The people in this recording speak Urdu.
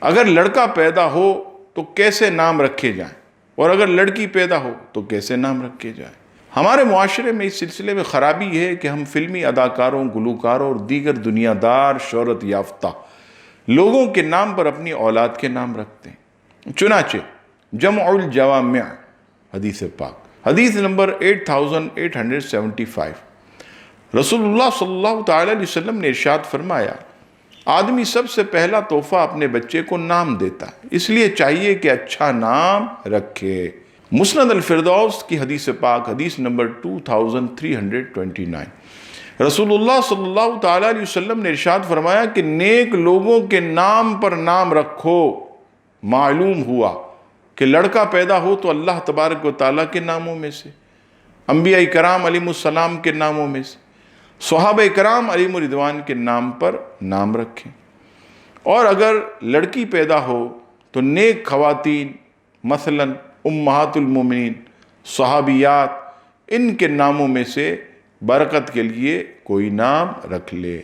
اگر لڑکا پیدا ہو تو کیسے نام رکھے جائیں، اور اگر لڑکی پیدا ہو تو کیسے نام رکھے جائیں۔ ہمارے معاشرے میں اس سلسلے میں خرابی ہے کہ ہم فلمی اداکاروں، گلوکاروں اور دیگر دنیا دار، شہرت یافتہ لوگوں کے نام پر اپنی اولاد کے نام رکھتے ہیں۔ چنانچہ جمع الجوامع حدیث پاک، حدیث نمبر 8875، رسول اللہ صلی اللہ تعالی علیہ وسلم نے ارشاد فرمایا، آدمی سب سے پہلا تحفہ اپنے بچے کو نام دیتا ہے، اس لیے چاہیے کہ اچھا نام رکھے۔ مسند الفردوس کی حدیث پاک، حدیث نمبر 2329، رسول اللہ صلی اللہ تعالی علیہ وسلم نے ارشاد فرمایا کہ نیک لوگوں کے نام پر نام رکھو۔ معلوم ہوا کہ لڑکا پیدا ہو تو اللہ تبارک و تعالیٰ کے ناموں میں سے، انبیاء کرام علیہ السلام کے ناموں میں سے، صحابہ کرام علیہ رضوان کے نام پر نام رکھیں۔ اور اگر لڑکی پیدا ہو تو نیک خواتین، مثلا امہات المومنین، صحابیات، ان کے ناموں میں سے برکت کے لیے کوئی نام رکھ لے۔